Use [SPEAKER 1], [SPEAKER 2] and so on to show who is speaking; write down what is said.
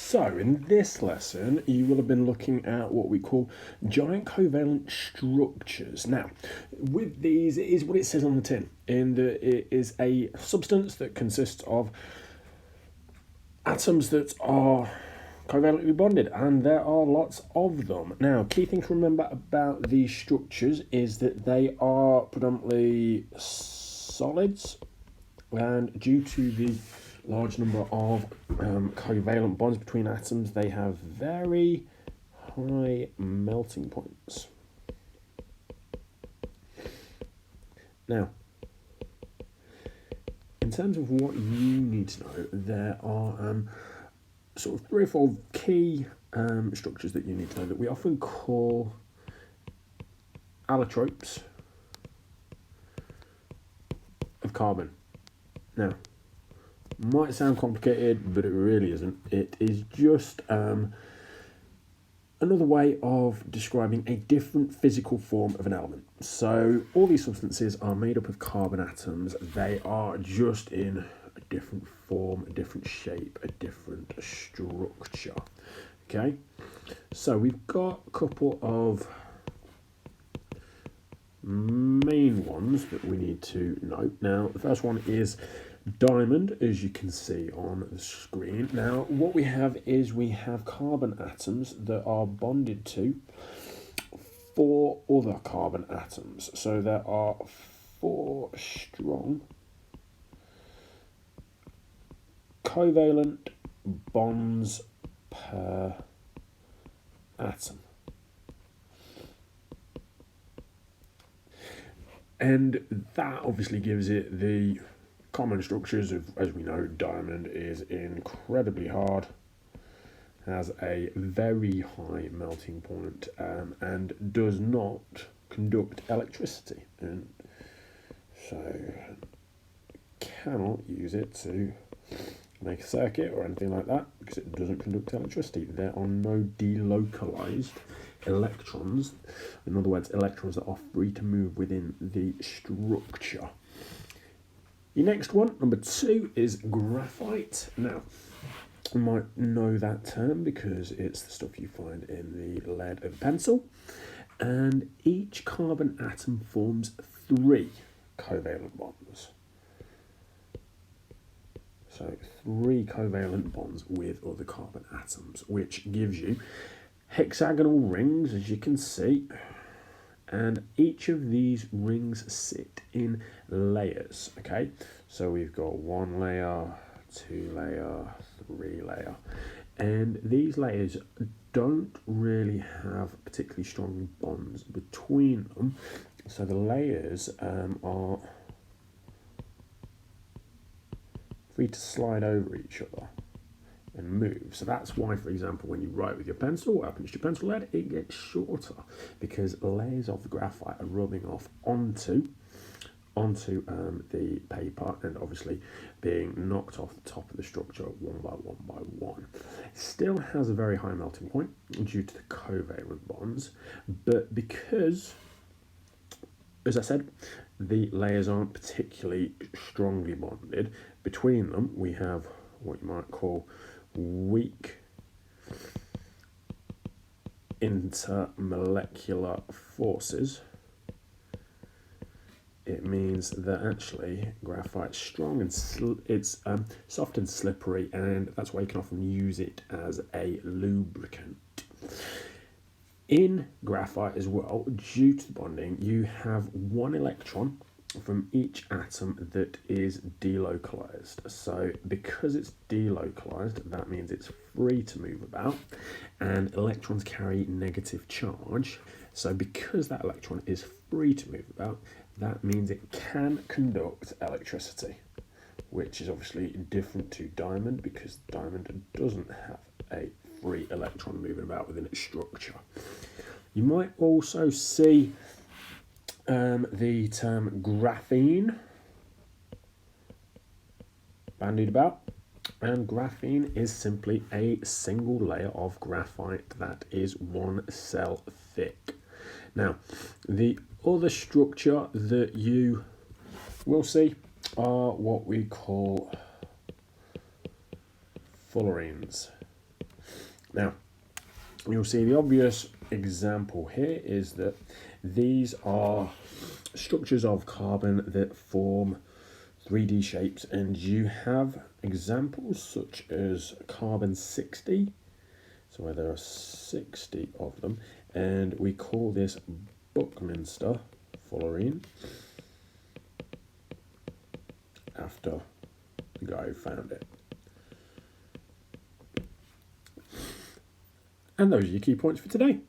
[SPEAKER 1] So, in this lesson, you will have been looking at what we call giant covalent structures. Now, with these, it is what it says on the tin, in that it is a substance that consists of atoms that are covalently bonded, and there are lots of them. Now, key thing to remember about these structures is that they are predominantly solids, and due to the large number of covalent bonds between atoms, they have very high melting points. Now, in terms of what you need to know, there are sort of 3 or 4 key structures that you need to know that we often call allotropes of carbon. Now, might sound complicated, but it really isn't. It is just another way of describing a different physical form of an element. So all these substances are made up of carbon atoms. They are just in a different form, a different shape, a different structure. Okay, so we've got a couple of main ones that we need to note. Now, the first one is diamond, as you can see on the screen. Now, what we have is we have carbon atoms that are bonded to 4 other carbon atoms. So there are 4 strong covalent bonds per atom. And that obviously gives it the common structures of, as we know, diamond is incredibly hard, has a very high melting point, and does not conduct electricity, and so cannot use it to make a circuit or anything like that because it doesn't conduct electricity. There are no delocalized electrons, in other words, electrons that are free to move within the structure. The next one, number 2, is graphite. Now, you might know that term because it's the stuff you find in the lead of a pencil. And each carbon atom forms 3 covalent bonds. So 3 covalent bonds with other carbon atoms, which gives you hexagonal rings, as you can see. And each of these rings sit in layers, okay? So we've got 1 layer, 2 layer, 3 layer. And these layers don't really have particularly strong bonds between them. So the layers are free to slide over each other and move. So that's why, for example, when you write with your pencil, up against your pencil lead, it gets shorter because layers of the graphite are rubbing off onto the paper and obviously being knocked off the top of the structure one by one. It still has a very high melting point due to the covalent bonds, but because, as I said, the layers aren't particularly strongly bonded, between them we have what you might call weak intermolecular forces. It means that actually graphite's strong and it's soft and slippery, and that's why you can often use it as a lubricant. In graphite as well, due to the bonding, you have 1 electron from each atom that is delocalized. So because it's delocalized, that means it's free to move about, and electrons carry negative charge. So because that electron is free to move about, that means it can conduct electricity, which is obviously different to diamond because diamond doesn't have a free electron moving about within its structure. You might also see the term graphene bandied about, and graphene is simply a single layer of graphite that is 1 cell thick. Now, the other structure that you will see are what we call fullerenes. Now, you'll see the obvious example here is that these are structures of carbon that form 3D shapes, and you have examples such as carbon 60, so where there are 60 of them, and we call this Buckminster fullerene after the guy who found it. And those are your key points for today.